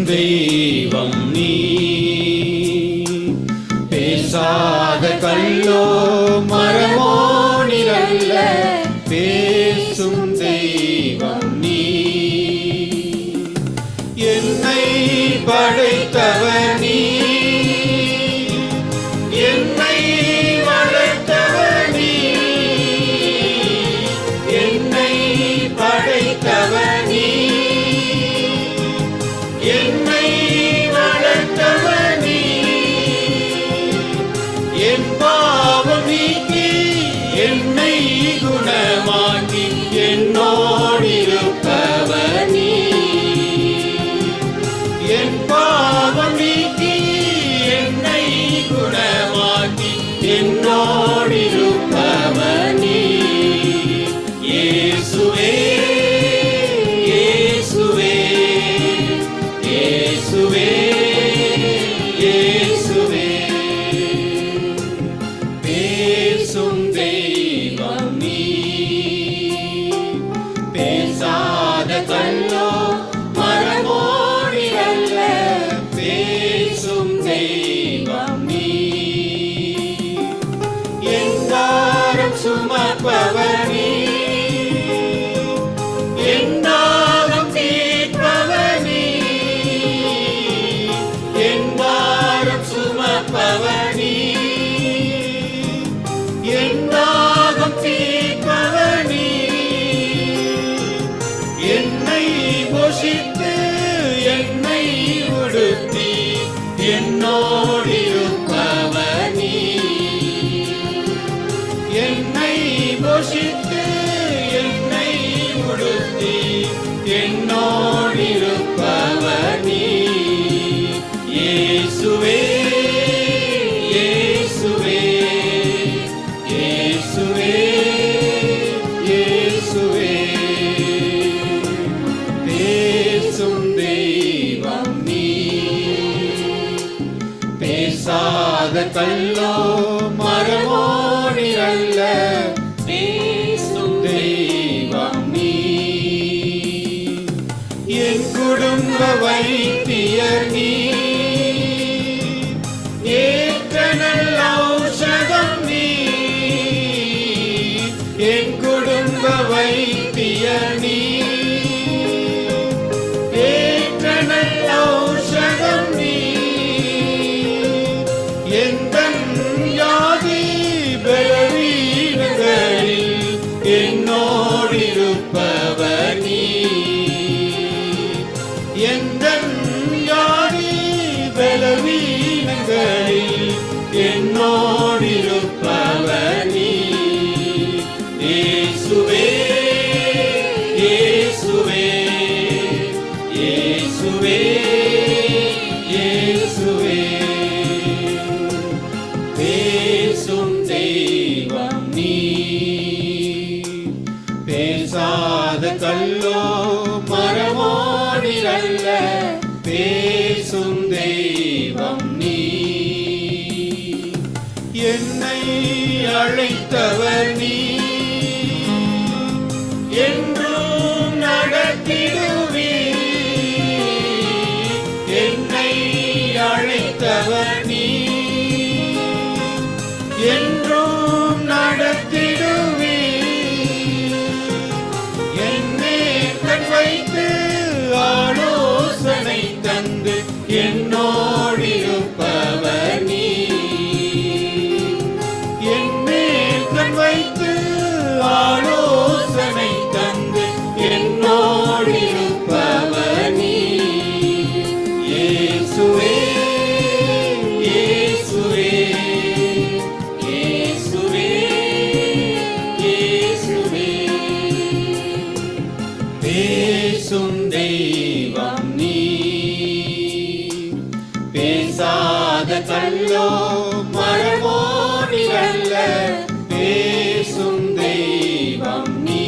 தெய்வம் நீ. பேசாத கல்லோ மரமோ நிழல்ல, பேசும் தெய்வம் நீ. என்னை படைத்தவர் நீ, என்னை வளர்த்தவர் நீ, என்னை படைத்தவர் நீ, என்னை வளர்த்தவர் நீ. என் பாவம் நீக்கி என்னை குணமாக்கி என்னோடிருப்பவர் நீ. என் பாவம் நீக்கி என்னை குணமாக்கி என்னோடிருப்பவர் நீ. இயேசுவே இயேசுவே இயேசுவே இயேசுவே. பேசும் தெய்வம் நீ. பேசாத கல்லோ மரமோ நிழல்ல, பேசும் தெய்வம் நீ. என் பாரம் சுமப்பவர் நீ, என் தாகம் தீர்ப்பவர் நீ, என் பாரம் சுமப்பவர் நீ, என் தாகம் தீர்ப்பவர் நீ. என்னை போஷித்து என்னை உடுத்தி என்னோடிருப்பவர் நீ. என்னை போஷித்து என்னை உடுத்தி என்னோடிருப்பவர் நீ. இயேசுவே இயேசுவே இயேசுவே இயேசுவே. பேசும் தெய்வம் நீ. பேசாத கல்லோ மரமோ நிழல்ல, பேசும் தெய்வம் நீ. என் குடும்ப வைத்தியர் நீ, ஏற்ற நல்ல ஔஷதம் நீ. என் குடும்ப வைத்தியர் நீ, ஏற்ற நல்ல ஔஷதம் நீ. எந்தன் வியாதி பலவீனங்களில் என்னோடிருப்பவர் நீ. எந்தன் வியாதி பலவீனங்களில் என்னோடிருப்பவர் நீ. இயேசுவே இயேசுவே இயேசுவே இயேசுவே. பேசும் தெய்வம் நீ. பேசாத கல்லோ மரமோ நிழல்ல, பேசும் தெய்வம் நீ. என்னை அழைத்தவர் நீ, என்றும் நடத்திடுவீர். என்னை அழைத்தவர் நீ, என்றும் நடத்திடுவீர். என்னை கண் வைத்து ஆலோசனை தந்து என்னோடிருப்பவர் நீ. என்னை கண் வைத்து ஆலோசனை தந்து என்னோடிருப்பவர் நீ. இயேசுவே இயேசுவே இயேசுவே இயேசுவே. பேசும் தெய்வம் நீ. பேசாத கல்லோ மரமோ நிழல்ல, பேசும் தெய்வம் நீ.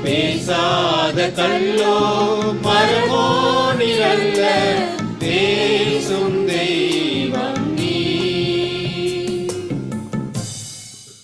பேசாத கல்லோ மரமோ